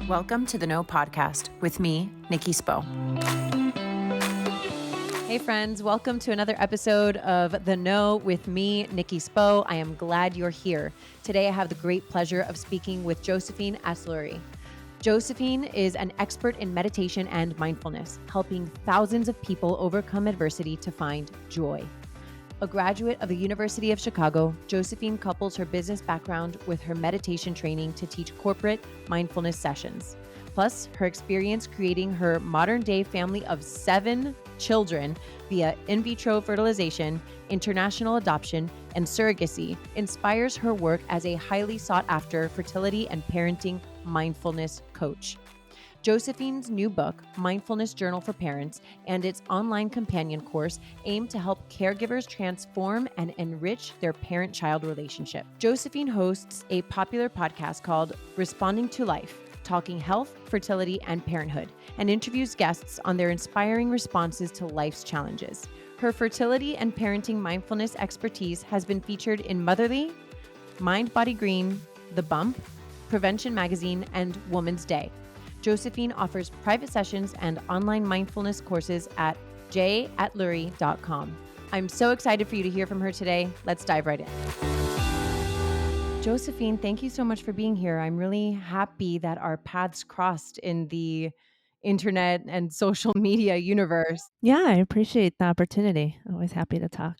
Welcome to the No Podcast with me, Nikki Spo. Hey friends, welcome to another episode of The No with me, Nikki Spo. I am glad you're here. Today I have the great pleasure of speaking with Josephine Atluri. Josephine is an expert in meditation and mindfulness, helping thousands of people overcome adversity to find joy. A graduate of the University of Chicago, Josephine couples her business background with her meditation training to teach corporate mindfulness sessions. Plus, her experience creating her modern-day family of 7 children via in vitro fertilization, international adoption, and surrogacy inspires her work as a highly sought-after fertility and parenting mindfulness coach. Josephine's new book, Mindfulness Journal for Parents, and its online companion course aim to help caregivers transform and enrich their parent-child relationship. Josephine hosts a popular podcast called Responding to Life, talking health, fertility, and parenthood, and interviews guests on their inspiring responses to life's challenges. Her fertility and parenting mindfulness expertise has been featured in Motherly, Mind Body Green, The Bump, Prevention Magazine, and Woman's Day. Josephine offers private sessions and online mindfulness courses at jatluri.com. I'm so excited for you to hear from her today. Let's dive right in. Josephine, thank you so much for being here. I'm really happy that our paths crossed in the internet and social media universe. Yeah, I appreciate the opportunity. Always happy to talk.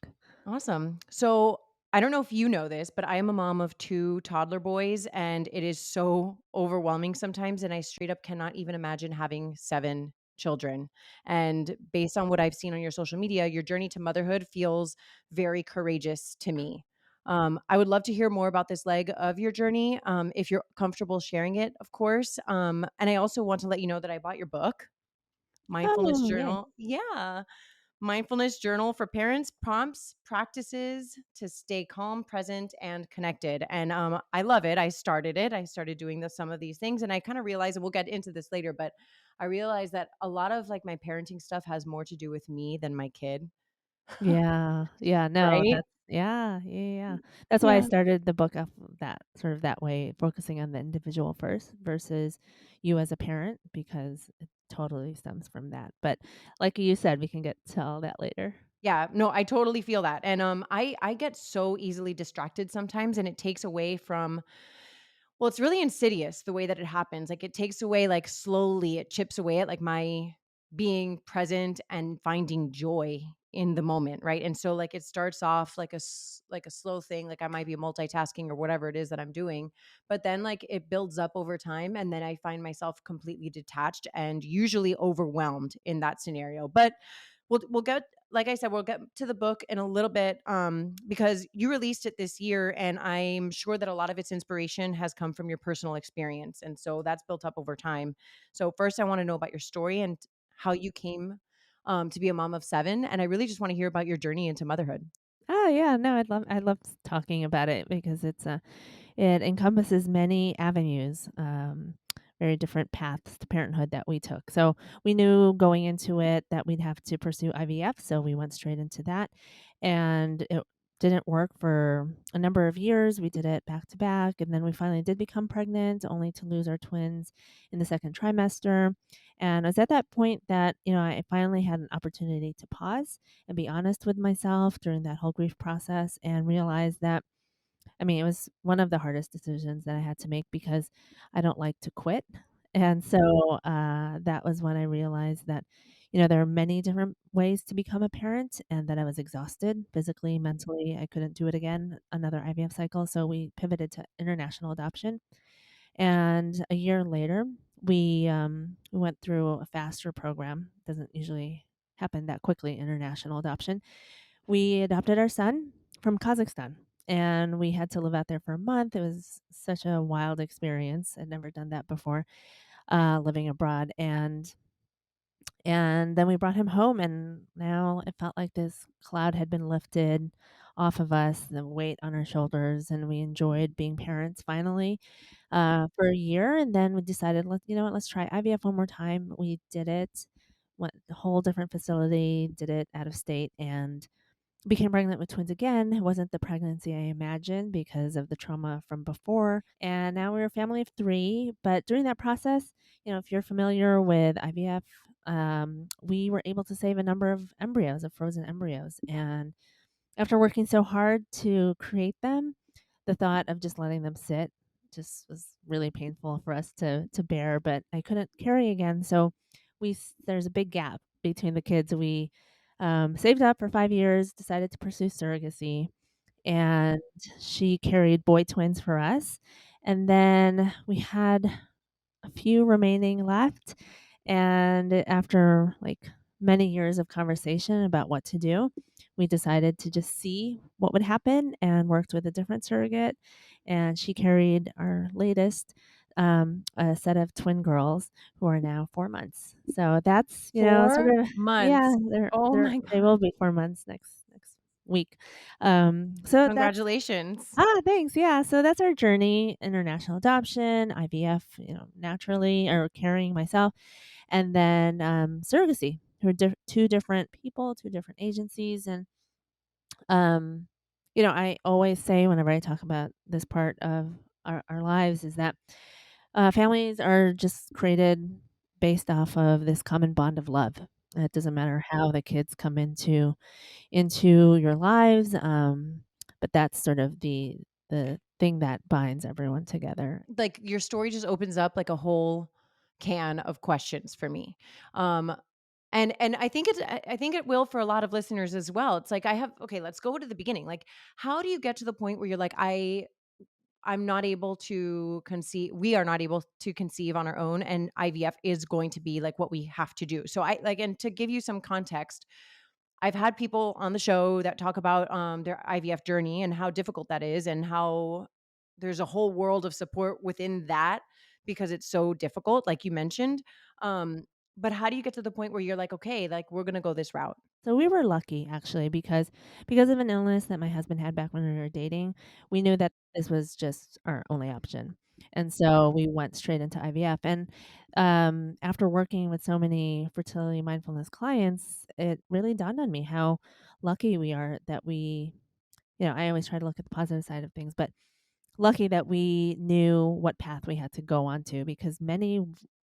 Awesome. So I don't know if you know this, but I am a mom of 2 toddler boys, and it is so overwhelming sometimes. And I straight up cannot even imagine having 7 children. And based on what I've seen on your social media, your journey to motherhood feels very courageous to me. I would love to hear more about this leg of your journey, if you're comfortable sharing it, of course. And I also want to let you know that I bought your book, Mindfulness Oh, yay. Journal. Yeah. Mindfulness Journal for Parents, prompts, practices to stay calm, present, and connected. And I love it. I started it. I started doing some of these things, and I kind of realized, and we'll get into this later, but I realized that a lot of like my parenting stuff has more to do with me than my kid, Yeah. Yeah, no, right? that's yeah. That's why I Yeah. started the book off of that sort of that way, focusing on the individual first versus you as a parent, because it totally stems from that. But like you said, we can get to all that later. Yeah, no, I totally feel that. And I get so easily distracted sometimes, and it takes away from, well, it's really insidious the way that it happens. Like it takes away, like slowly it chips away at like my being present and finding joy in the moment, right? And so like it starts off like like a slow thing, like I might be multitasking or whatever it is that I'm doing, but then like it builds up over time, and then I find myself completely detached and usually overwhelmed in that scenario. But we'll get, like I said, we'll get to the book in a little bit, because you released it this year, and I'm sure that a lot of its inspiration has come from your personal experience, and so that's built up over time. So first, I want to know about your story and how you came to be a mom of 7, and I really just want to hear about your journey into motherhood. Oh, yeah, no, I love talking about it because it encompasses many avenues, very different paths to parenthood that we took. So we knew going into it that we'd have to pursue IVF, so we went straight into that, and it didn't work for a number of years. We did it back to back, and then we finally did become pregnant, only to lose our twins in the second trimester. And it was at that point that I finally had an opportunity to pause and be honest with myself during that whole grief process, and realize that it was one of the hardest decisions that I had to make because I don't like to quit. And so that was when I realized that, there are many different ways to become a parent, and that I was exhausted physically, mentally. I couldn't do it again, another IVF cycle. So we pivoted to international adoption. And a year later, we went through a faster program. Doesn't usually happen that quickly, international adoption. We adopted our son from Kazakhstan, and we had to live out there for a month. It was such a wild experience. I'd never done that before, living abroad, and then we brought him home, and now it felt like this cloud had been lifted off of us, the weight on our shoulders, and we enjoyed being parents finally, for a year. And then we decided, let's try IVF one more time. We did it, went a whole different facility, did it out of state, and became pregnant with twins again. It wasn't the pregnancy I imagined because of the trauma from before. And now we're a family of 3. But during that process, if you're familiar with IVF, we were able to save a number of embryos, of frozen embryos. And after working so hard to create them, the thought of just letting them sit just was really painful for us to bear, but I couldn't carry again. So there's a big gap between the kids. We saved up for 5 years, decided to pursue surrogacy, and she carried boy twins for us. And then we had a few remaining left. And after like many years of conversation about what to do, we decided to just see what would happen and worked with a different surrogate. And she carried our latest, a set of twin girls who are now 4 months. So that's, sort 4 of, yeah, months. Oh my they god. will be 4 months next week. So that's Congratulations. Thanks. Yeah. So that's our journey: international adoption, IVF, naturally, or carrying myself, and then surrogacy. Who are 2 different people, 2 different agencies. And, um, I always say whenever I talk about this part of our lives is that families are just created based off of this common bond of love. It doesn't matter how the kids come into your lives. But that's sort of the thing that binds everyone together. Like, your story just opens up, like, a whole can of questions for me. Um, and I think it will for a lot of listeners as well. It's like, I have okay, let's go to the beginning. Like, how do you get to the point where you're like, I'm not able to conceive we are not able to conceive on our own, and IVF is going to be, like, what we have to do. So I like, and to give you some context, I've had people on the show that talk about, their IVF journey and how difficult that is, and how there's a whole world of support within that because it's so difficult, like you mentioned. Um, but how do you get to the point where you're like, "Okay, like, we're gonna go this route?" So we were lucky actually because of an illness that my husband had back when we were dating. We knew that this was just our only option. And so we went straight into IVF. And after working with so many fertility mindfulness clients, it really dawned on me how lucky we are that I always try to look at the positive side of things, but lucky that we knew what path we had to go on to, because many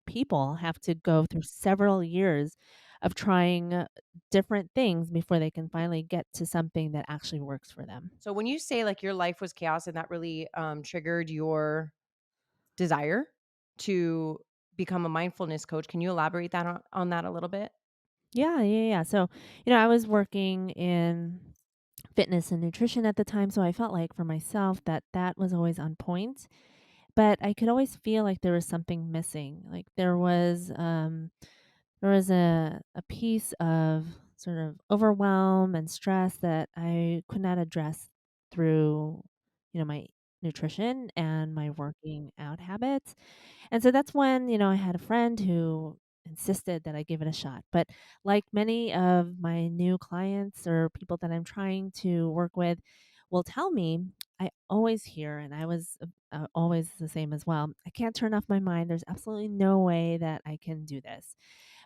people have to go through several years of trying different things before they can finally get to something that actually works for them. So when you say, like, your life was chaos and that really, triggered your desire to become a mindfulness coach, can you elaborate that on that a little bit? Yeah, yeah, yeah. So, I was working in fitness and nutrition at the time, so I felt like for myself that that was always on point, but I could always feel like there was something missing. Like there was a piece of sort of overwhelm and stress that I could not address through, my nutrition and my working out habits. And so that's when, I had a friend who insisted that I give it a shot. But like many of my new clients or people that I'm trying to work with will tell me, I always hear, and I was always the same as well, I can't turn off my mind. There's absolutely no way that I can do this.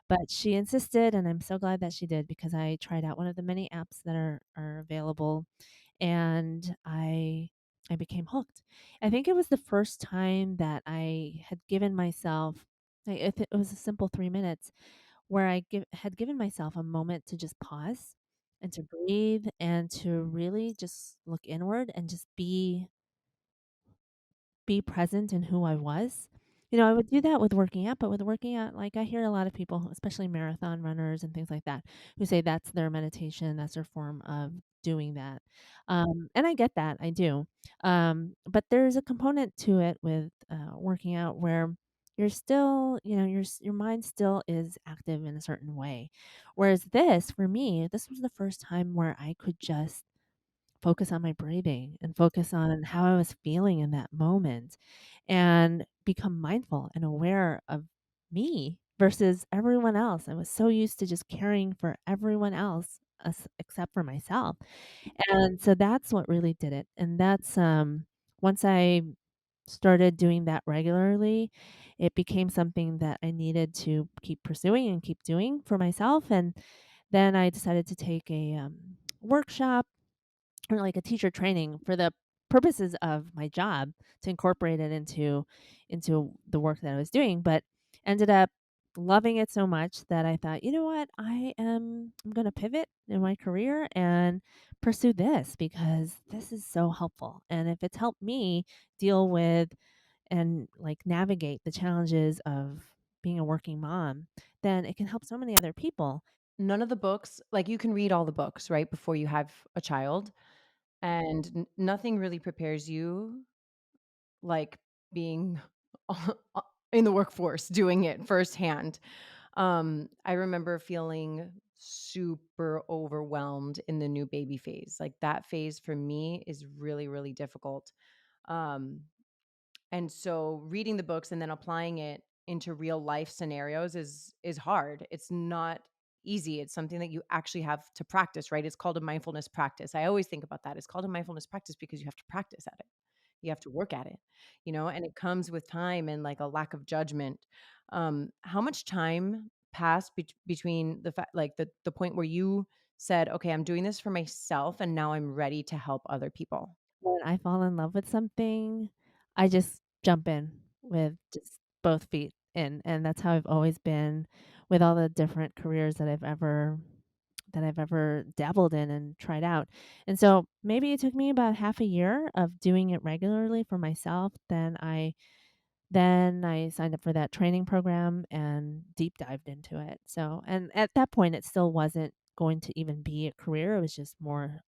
But she insisted, and I'm so glad that she did, because I tried out one of the many apps that are available, and I became hooked. I think it was the first time that I had given myself, it was a simple 3 minutes where had given myself a moment to just pause and to breathe and to really just look inward and just be present in who I was. I would do that with working out, but with working out, like I hear a lot of people, especially marathon runners and things like that, who say that's their meditation, that's their form of doing that. And I get that, I do. But there's a component to it with working out where you're still, your mind still is active in a certain way. Whereas this, for me, this was the first time where I could just focus on my breathing and focus on how I was feeling in that moment and become mindful and aware of me versus everyone else. I was so used to just caring for everyone else except for myself. And so that's what really did it. And that's once I started doing that regularly, it became something that I needed to keep pursuing and keep doing for myself. And then I decided to take workshop or like a teacher training for the purposes of my job to incorporate it into the work that I was doing, but ended up loving it so much that I thought, you know what, I'm going to pivot in my career and pursue this because this is so helpful. And if it's helped me deal with and like navigate the challenges of being a working mom, then it can help so many other people. None of the books, like, you can read all the books, right, before you have a child, and nothing really prepares you like being in the workforce doing it firsthand. I remember feeling super overwhelmed in the new baby phase. Like, that phase for me is really, really difficult. Um, and so reading the books and then applying it into real life scenarios is hard. It's not easy. It's something that you actually have to practice, right? It's called a mindfulness practice. I always think about that. It's called a mindfulness practice because you have to practice at it. You have to work at it, and it comes with time and like a lack of judgment. How much time passed between the fact, like the point where you said, "Okay, I'm doing this for myself, and now I'm ready to help other people." When I fall in love with something, I just jump in with just both feet in, and that's how I've always been with all the different careers that I've ever dabbled in and tried out. And so maybe it took me about half a year of doing it regularly for myself. Then I signed up for that training program and deep dived into it. So, and at that point, it still wasn't going to even be a career. It was just more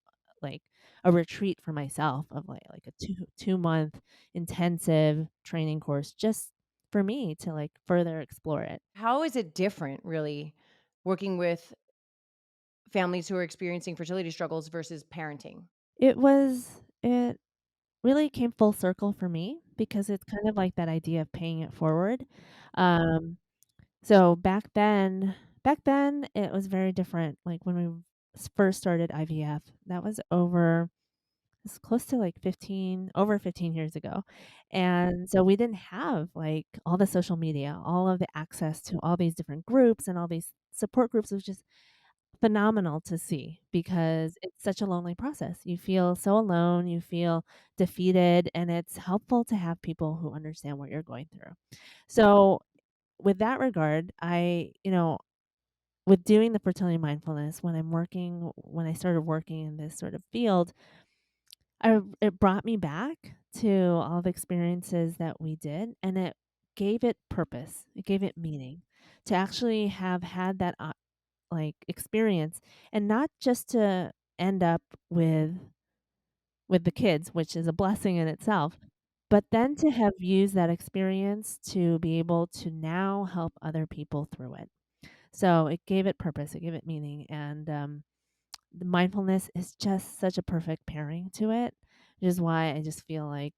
like a retreat for myself of like a two month intensive training course just for me to like further explore it. How is it different, really, working with families who are experiencing fertility struggles versus parenting? It really came full circle for me because it's kind of like that idea of paying it forward. Um, So back then it was very different. Like when we first started IVF, that was it's close to like over 15 years ago. And so we didn't have like all the social media, all of the access to all these different groups and all these support groups. It was just phenomenal to see because it's such a lonely process. You feel so alone, you feel defeated, and it's helpful to have people who understand what you're going through. So with that regard, with doing the fertility mindfulness, when I started working in this sort of field, it brought me back to all the experiences that we did, and it gave it purpose. It gave it meaning to actually have had that like experience, and not just to end up with the kids, which is a blessing in itself, but then to have used that experience to be able to now help other people through it. So it gave it purpose, it gave it meaning, and the mindfulness is just such a perfect pairing to it, which is why I just feel like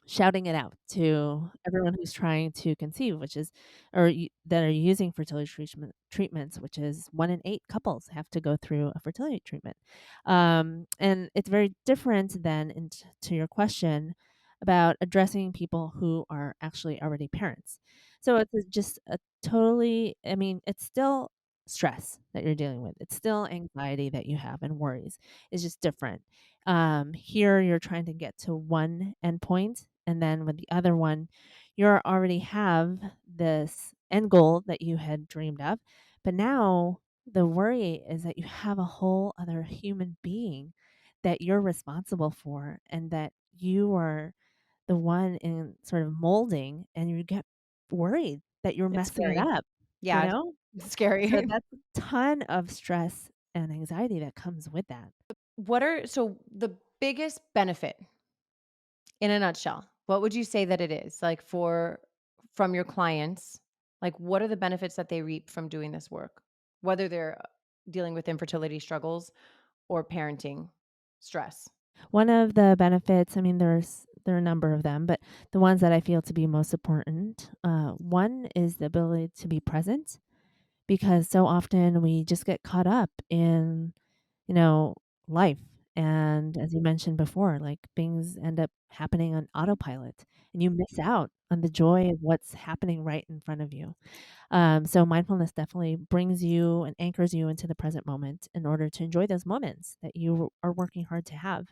shouting it out to everyone who's trying to conceive, which is that are using fertility treatments, which is 1 in 8 couples have to go through a fertility treatment. And it's very different than to your question about addressing people who are actually already parents. So it's just a totally I mean, it's still stress that you're dealing with. It's still anxiety that you have and worries. It's just different. Here you're trying to get to one endpoint, and then with the other one, you already have this end goal that you had dreamed of. But now the worry is that you have a whole other human being that you're responsible for and that you are the one in sort of molding, and you get worried that you're It's messing it scary. up, you Yeah, know? it's So scary. that's a ton of stress and anxiety that comes with that. What are so the biggest benefit in a nutshell? What would you say that it is? Like, from your clients, like, what are the benefits that they reap from doing this work? Whether they're dealing with infertility struggles or parenting stress. One of the benefits, I mean, there are a number of them, but the ones that I feel to be most important, one is the ability to be present because so often we just get caught up in, you know, life And as you mentioned before, like things end up happening on autopilot and you miss out on the joy of what's happening right in front of you. So mindfulness definitely brings you and anchors you into the present moment in order to enjoy those moments that you are working hard to have.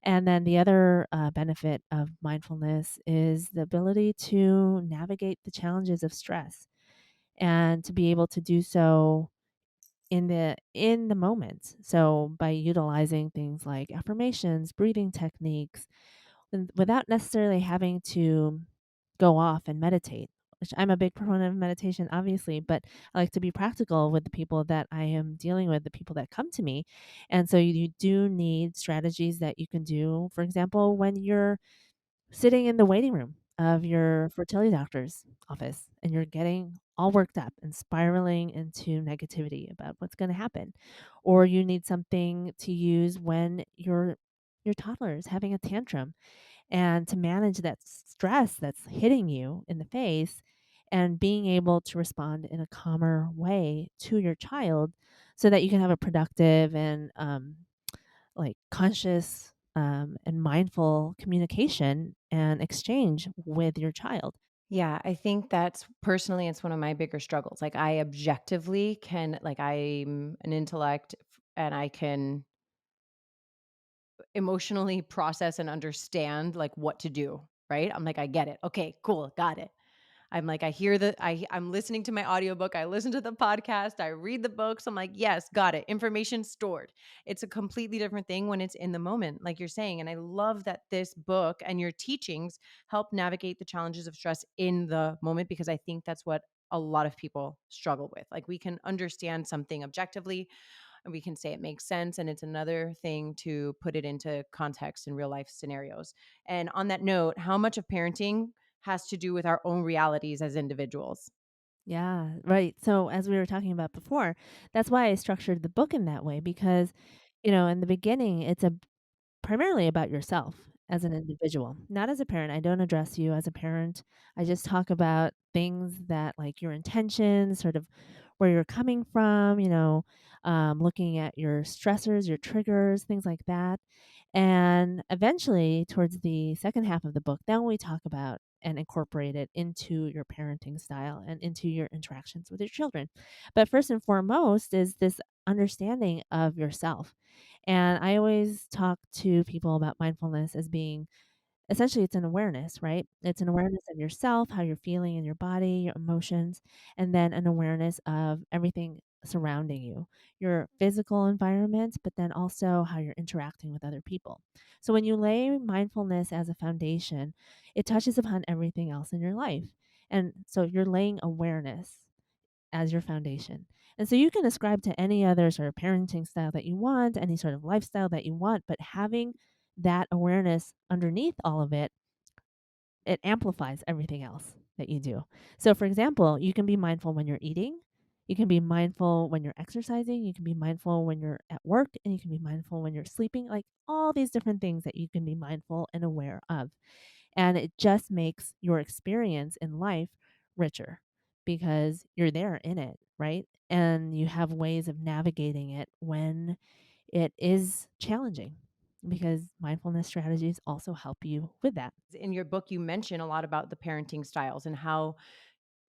And then the other benefit of mindfulness is the ability to navigate the challenges of stress and to be able to do so in the moment. So by utilizing things like affirmations, breathing techniques, without necessarily having to go off and meditate, which I'm a big proponent of meditation, obviously, but I like to be practical with the people that I am dealing with, the people that come to me. And so you do need strategies that you can do. For example, when you're sitting in the waiting room of your fertility doctor's office and you're getting all worked up and spiraling into negativity about what's going to happen, or you need something to use when your toddler is having a tantrum, and to manage that stress that's hitting you in the face and being able to respond in a calmer way to your child so that you can have a productive and like conscious and mindful communication and exchange with your child. Yeah, I think that's personally, it's one of my bigger struggles. Like, I objectively can, like, I'm an intellect and I can emotionally process and understand like what to do, right? I'm like, I get it. Okay, cool, got it. I'm like, I hear I'm listening to my audiobook, I listen to the podcast, I read the books. I'm like, yes, got it. Information stored. It's a completely different thing when it's in the moment, like you're saying. And I love that this book and your teachings help navigate the challenges of stress in the moment, because I think that's what a lot of people struggle with. Like, we can understand something objectively and we can say it makes sense. And it's another thing to put it into context in real life scenarios. And on that note, how much of parenting has to do with our own realities as individuals? Yeah, right. So as we were talking about before, that's why I structured the book in that way because, in the beginning, it's a primarily about yourself as an individual, not as a parent. I don't address you as a parent. I just talk about things that like your intentions, sort of where you're coming from, looking at your stressors, your triggers, things like that. And eventually, towards the second half of the book, then we talk about and incorporate it into your parenting style and into your interactions with your children. But first and foremost is this understanding of yourself. And I always talk to people about mindfulness as being essentially it's an awareness, right? It's an awareness of yourself, how you're feeling in your body, your emotions, and then an awareness of everything surrounding you, your physical environment, but then also how you're interacting with other people. So when you lay mindfulness as a foundation, it touches upon everything else in your life. And so you're laying awareness as your foundation. And so you can ascribe to any other sort of parenting style that you want, any sort of lifestyle that you want, but having that awareness underneath all of it, it amplifies everything else that you do. So, for example, you can be mindful when you're eating, you can be mindful when you're exercising, you can be mindful when you're at work, and you can be mindful when you're sleeping, like all these different things that you can be mindful and aware of. And it just makes your experience in life richer because you're there in it, right? And you have ways of navigating it when it is challenging because mindfulness strategies also help you with that. In your book, you mention a lot about the parenting styles and how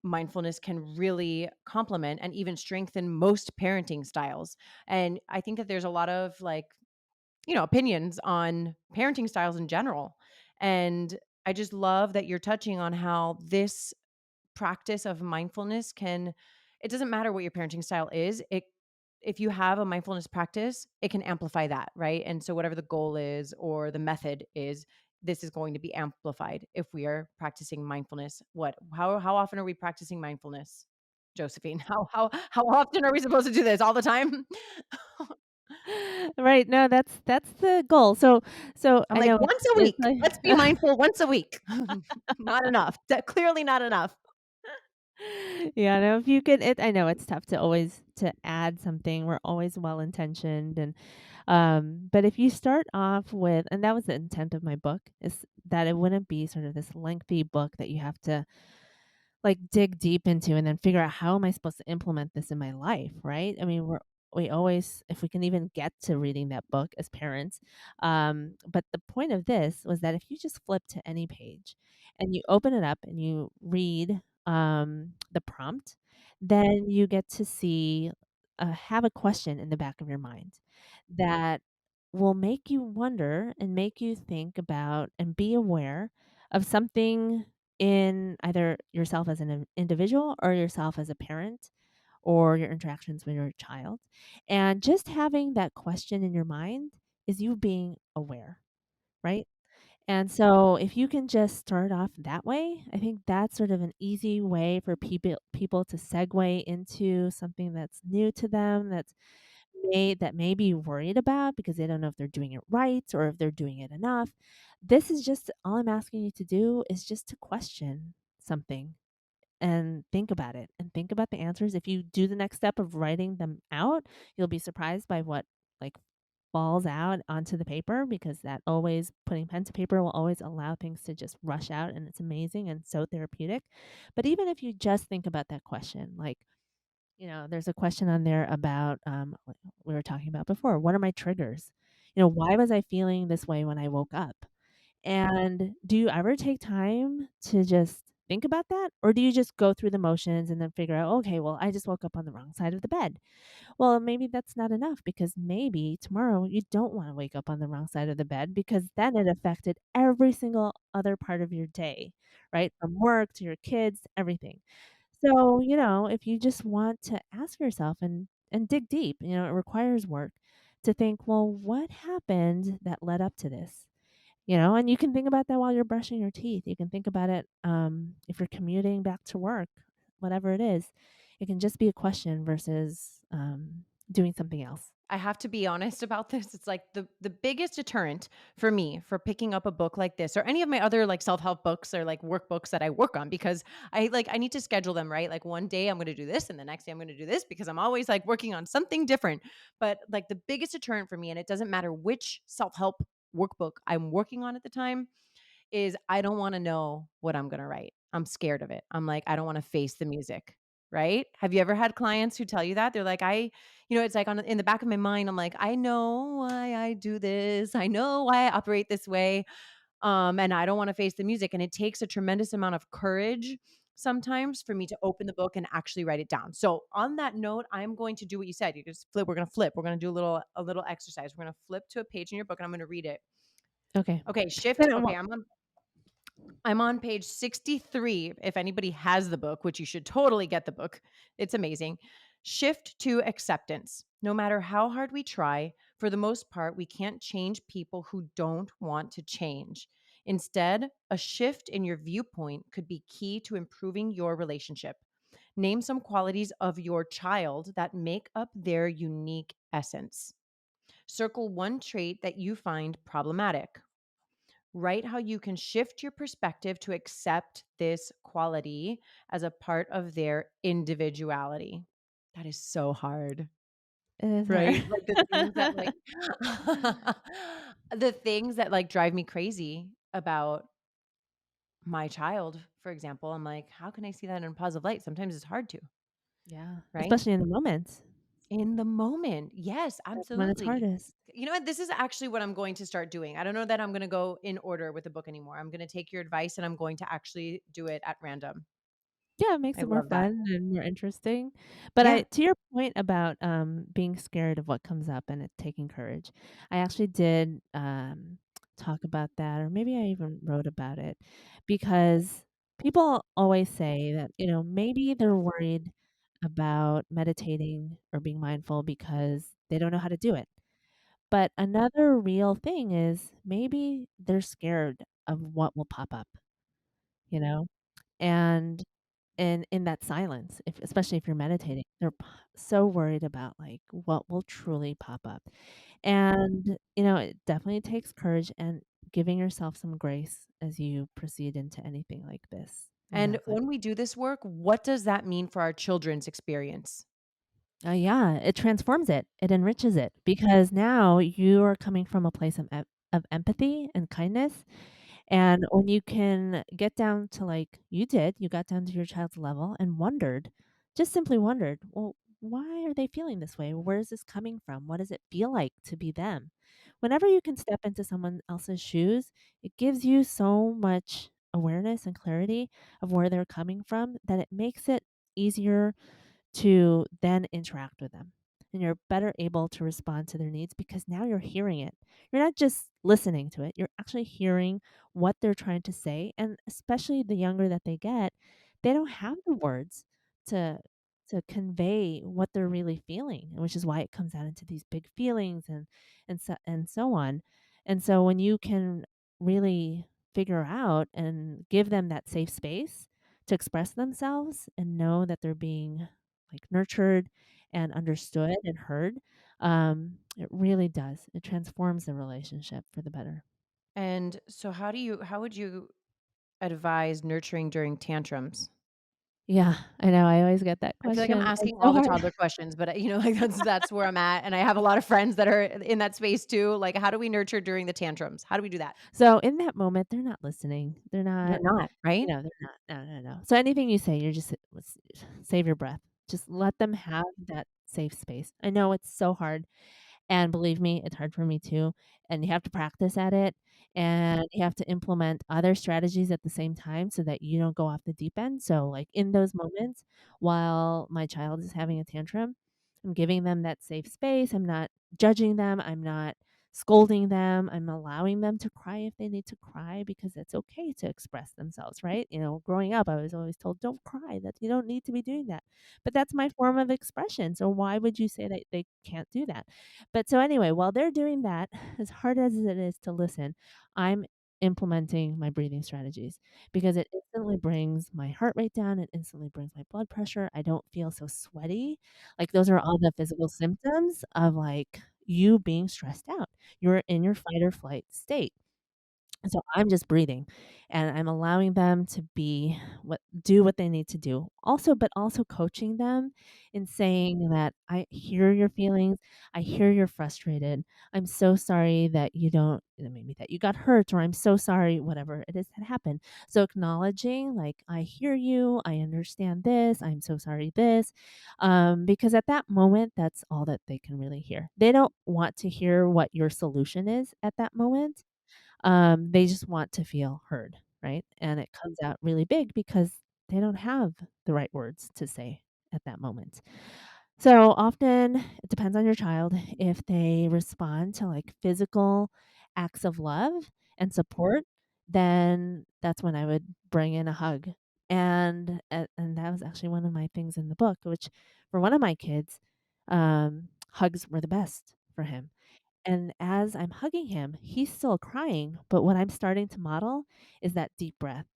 mindfulness can really complement and even strengthen most parenting styles. And I think that there's a lot of like, opinions on parenting styles in general. And I just love that you're touching on how this practice of mindfulness can, it doesn't matter what your parenting style is, it, if you have a mindfulness practice, it can amplify that, right? And so whatever the goal is or the method is, this is going to be amplified if we are practicing mindfulness. What, how often are we practicing mindfulness, Josephine? How often are we supposed to do this? All the time? Right. No, that's the goal. So I'm I like, know once a it's week. Let's be mindful once a week. Not enough. That clearly not enough. yeah, no, if you could I know it's tough to always to add something. We're always well intentioned and but if you start off with and that was the intent of my book is that it wouldn't be sort of this lengthy book that you have to like dig deep into and then figure out how am I supposed to implement this in my life, right? I mean, we're we always, if we can even get to reading that book as parents. But the point of this was that if you just flip to any page and you open it up and you read the prompt, then you get to see, have a question in the back of your mind that will make you wonder and make you think about and be aware of something in either yourself as an individual or yourself as a parent or your interactions with your child. And just having that question in your mind is you being aware, right? And so if you can just start off that way, I think that's sort of an easy way for people to segue into something that's new to them, that may be worried about because they don't know if they're doing it right or if they're doing it enough. This is just all I'm asking you to do is just to question something and think about it and think about the answers. If you do the next step of writing them out, you'll be surprised by what like falls out onto the paper, because that always, putting pen to paper will always allow things to just rush out, and it's amazing and so therapeutic. But even if you just think about that question, like, there's a question on there about what we were talking about before. What are my triggers? Why was I feeling this way when I woke up? And do you ever take time to just think about that? Or do you just go through the motions and then figure out, okay, well, I just woke up on the wrong side of the bed? Well, maybe that's not enough, because maybe tomorrow you don't want to wake up on the wrong side of the bed, because then it affected every single other part of your day, right? From work to your kids, everything. So, if you just want to ask yourself and dig deep, it requires work to think, well, what happened that led up to this? And you can think about that while you're brushing your teeth. You can think about it if you're commuting back to work, whatever it is. It can just be a question versus doing something else. I have to be honest about this. It's like the biggest deterrent for me for picking up a book like this or any of my other like self-help books or like workbooks that I work on, because I need to schedule them, right? Like one day I'm going to do this and the next day I'm going to do this, because I'm always like working on something different. But like the biggest deterrent for me, and it doesn't matter which self-help workbook I'm working on at the time, is I don't wanna know what I'm gonna write. I'm scared of it. I'm like, I don't wanna face the music, right? Have you ever had clients who tell you that? They're like, it's like in the back of my mind, I'm like, I know why I do this. I know why I operate this way. And I don't wanna face the music. And it takes a tremendous amount of courage sometimes for me to open the book and actually write it down. So on that note, I'm going to do what you said. You just flip. We're gonna flip. We're gonna do a little exercise. We're gonna flip to a page in your book and I'm gonna read it. Okay. Okay, shift. Then, Okay, well, I'm on page 63. If anybody has the book, which you should totally get the book, it's amazing. Shift to acceptance. No matter how hard we try, for the most part, we can't change people who don't want to change. Instead, a shift in your viewpoint could be key to improving your relationship. Name some qualities of your child that make up their unique essence. Circle one trait that you find problematic. Write how you can shift your perspective to accept this quality as a part of their individuality. That is so hard, it is hard. right? Like the things that like the things that like drive me crazy about my child, for example, I'm like, how can I see that in a positive light? Sometimes it's hard to, Yeah, right? especially in the moments. In the moment. Yes, That's when it's absolutely. hardest. You know what? This is actually what I'm going to start doing. I don't know that I'm going to go in order with the book anymore. I'm going to take your advice and I'm going to actually do it at random. Yeah, it makes I it more love that. fun and more interesting. But Yeah. to your point about, being scared of what comes up and it taking courage, I actually did, talk about that, or maybe I even wrote about it, because people always say that, maybe they're worried about meditating or being mindful because they don't know how to do it. But another real thing is maybe they're scared of what will pop up, you know? And in that silence, if especially if you're meditating, they're so worried about, like, what will truly pop up. And, it definitely takes courage and giving yourself some grace as you proceed into anything like this. And Exactly. when we do this work, what does that mean for our children's experience? Yeah, it transforms it. It enriches it, because now you are coming from a place of empathy and kindness. And when you can get down to, like you did, you got down to your child's level and wondered, just simply wondered, well, why are they feeling this way? Where is this coming from? What does it feel like to be them? Whenever you can step into someone else's shoes, it gives you so much awareness and clarity of where they're coming from that it makes it easier to then interact with them. And you're better able to respond to their needs because now you're hearing it. You're not just listening to it, you're actually hearing what they're trying to say. And especially the younger that they get, they don't have the words to convey what they're really feeling, which is why it comes out into these big feelings and so on. And so when you can really figure out and give them that safe space to express themselves and know that they're being like nurtured and understood and heard, it really does. It transforms the relationship for the better. And so how would you advise nurturing during tantrums? Yeah, I know. I always get that I feel like I'm question. It's asking so all the hard. toddler questions, but, like, that's where I'm at, and I have a lot of friends that are in that space too. Like, how do we nurture during the tantrums? How do we do that? So in that moment, they're not listening. They're They're not, not, right? they're not. No, no, no. So anything you say, you're just save your breath. Just let them have that safe space. I know it's so hard. And believe me, it's hard for me too. And you have to practice at it and you have to implement other strategies at the same time so that you don't go off the deep end. So, like in those moments while my child is having a tantrum, I'm giving them that safe space. I'm not judging them. I'm not scolding them. I'm allowing them to cry if they need to cry because it's okay to express themselves, right? Growing up, I was always told, don't cry, that you don't need to be doing that. But that's my form of expression. So, why would you say that they can't do that? But so anyway, while they're doing that, as hard as it is to listen, I'm implementing my breathing strategies because it instantly brings my heart rate down. It instantly brings my blood pressure. I don't feel so sweaty. Like those are all the physical symptoms of like you being stressed out. You're in your fight or flight state. And so I'm just breathing and I'm allowing them to do what they need to do. But also coaching them in saying that I hear your feelings. I hear you're frustrated. I'm so sorry that you don't, maybe that you got hurt, or I'm so sorry, whatever it is that happened. So acknowledging like, I hear you. I understand this. I'm so sorry this. Because at that moment, that's all that they can really hear. They don't want to hear what your solution is at that moment. They just want to feel heard, right? And it comes out really big because they don't have the right words to say at that moment. So often it depends on your child. If they respond to like physical acts of love and support, then that's when I would bring in a hug. And that was actually one of my things in the book, which for one of my kids, hugs were the best for him. And as I'm hugging him, he's still crying, but what I'm starting to model is that deep breath.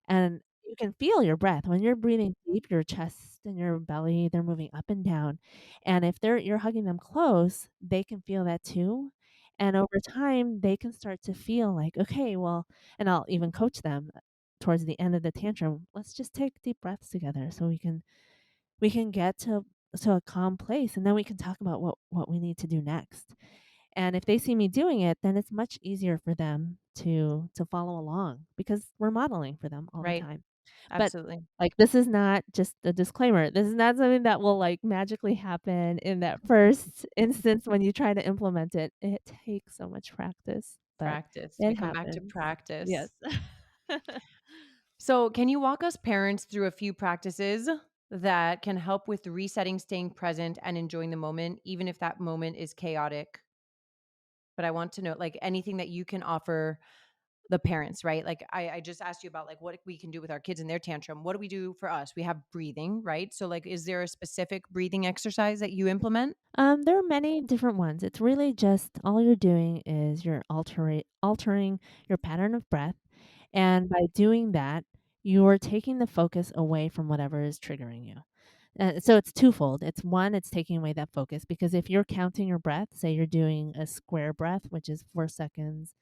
And you can feel your breath when you're breathing deep, your chest and your belly, they're moving up and down. And if you're hugging them close, they can feel that too. And over time, they can start to feel like, okay, well, and I'll even coach them towards the end of the tantrum. Let's just take deep breaths together so we can get to a calm place, and then we can talk about what we need to do next. And if they see me doing it, then it's much easier for them to follow along because we're modeling for them all the Right. time. But, Absolutely. like, this is not just a disclaimer. This is not something that will, like, magically happen in that first instance when you try to implement it. It takes so much practice, but Practice. We it come back to happens. Yes. practice. So, can you walk us parents through a few practices that can help with resetting, staying present, and enjoying the moment, even if that moment is chaotic? But I want to know, like, anything that you can offer the parents, right? Like, I just asked you about like what we can do with our kids in their tantrum. What do we do for us? We have breathing, right? So, like, is there a specific breathing exercise that you implement? There are many different ones. It's really just all you're doing is you're altering your pattern of breath. And by doing that, you're taking the focus away from whatever is triggering you. So it's twofold. It's one, it's taking away that focus because if you're counting your breath, say you're doing a square breath, which is 4 seconds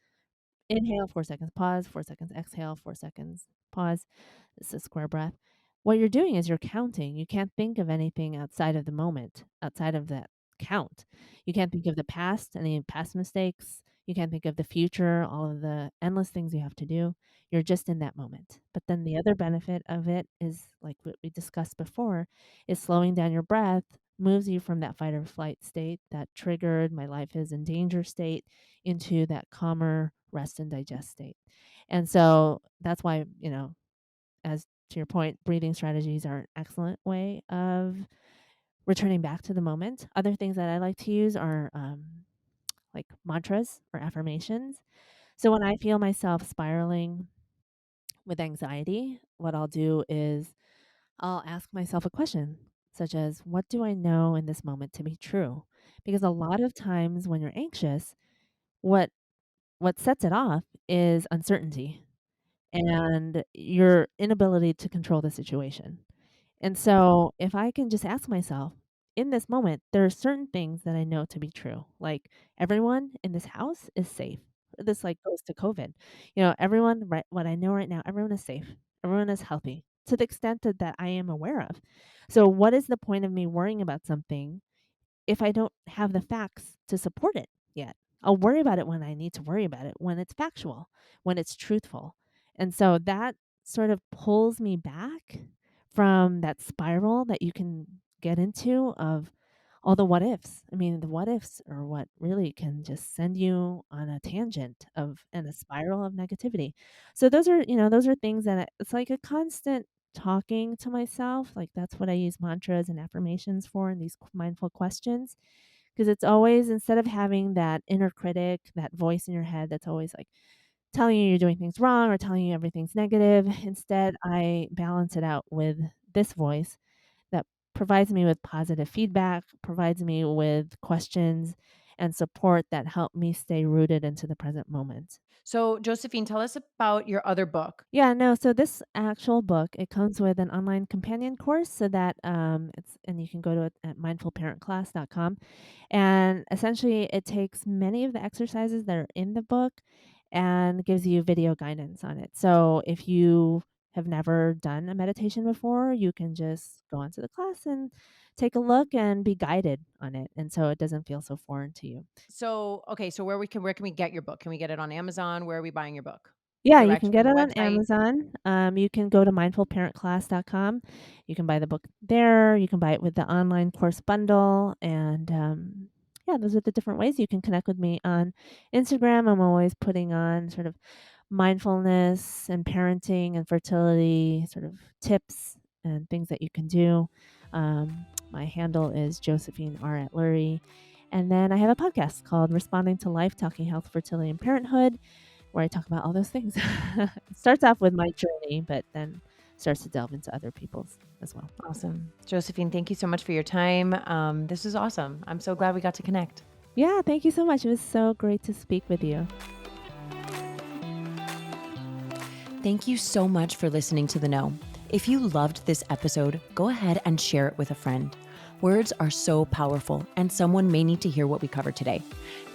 inhale, 4 seconds pause, 4 seconds exhale, 4 seconds pause. It's a square breath. What you're doing is you're counting. You can't think of anything outside of the moment, outside of that count. You can't think of the past, any past mistakes. You can't think of the future, all of the endless things you have to do. You're just in that moment. But then the other benefit of it is, like what we discussed before, is slowing down your breath moves you from that fight or flight state, that triggered my life is in danger state, into that calmer rest and digest state. And so that's why, as to your point, breathing strategies are an excellent way of returning back to the moment. Other things that I like to use are like mantras or affirmations. So when I feel myself spiraling with anxiety, what I'll do is I'll ask myself a question such as, what do I know in this moment to be true? Because a lot of times when you're anxious, what what sets it off is uncertainty and your inability to control the situation. And so if I can just ask myself, in this moment, there are certain things that I know to be true. Like everyone in this house is safe. This like goes to COVID. Everyone, right, what I know right now, everyone is safe. Everyone is healthy to the extent that I am aware of. So what is the point of me worrying about something if I don't have the facts to support it yet? I'll worry about it when I need to worry about it, when it's factual, when it's truthful. And so that sort of pulls me back from that spiral that you can get into of all the what ifs. I mean, the what ifs are what really can just send you on a tangent of and a spiral of negativity. So those are things that it's like a constant talking to myself. Like that's what I use mantras and affirmations for, and these mindful questions, because it's always, instead of having that inner critic, that voice in your head that's always like telling you you're doing things wrong or telling you everything's negative, instead I balance it out with this voice that provides me with positive feedback, provides me with questions and support that help me stay rooted into the present moment. So, Josephine, tell us about your other book. Yeah, no, so this actual book, it comes with an online companion course so that and you can go to it at mindfulparentclass.com. And essentially it takes many of the exercises that are in the book and gives you video guidance on it. So if you have never done a meditation before, you can just go onto the class and take a look and be guided on it. And so it doesn't feel so foreign to you. So, okay, so where can we get your book? Can we get it on Amazon? Where are we buying your book? Yeah, you can Directions, get the it on website. Amazon. You can go to mindfulparentclass.com. You can buy the book there. You can buy it with the online course bundle. And yeah, those are the different ways you can connect with me on Instagram. I'm always putting on sort of mindfulness and parenting and fertility sort of tips and things that you can do. My handle is Josephine R. Atluri. And then I have a podcast called Responding to Life, Talking Health, Fertility, and Parenthood, where I talk about all those things. It starts off with my journey, but then starts to delve into other people's as well. Awesome. Josephine, thank you so much for your time. This is awesome. I'm so glad we got to connect. Yeah, thank you so much. It was so great to speak with you. Thank you so much for listening to The Know. If you loved this episode, go ahead and share it with a friend. Words are so powerful, and someone may need to hear what we covered today.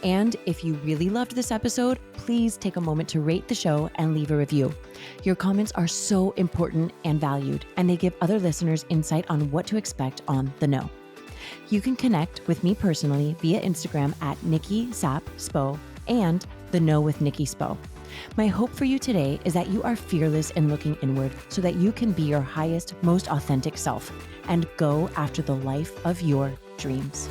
And if you really loved this episode, please take a moment to rate the show and leave a review. Your comments are so important and valued, and they give other listeners insight on what to expect on The Know. You can connect with me personally via Instagram at Nikki Sap Spo and The Know with Nikki Spo. My hope for you today is that you are fearless in looking inward so that you can be your highest, most authentic self and go after the life of your dreams.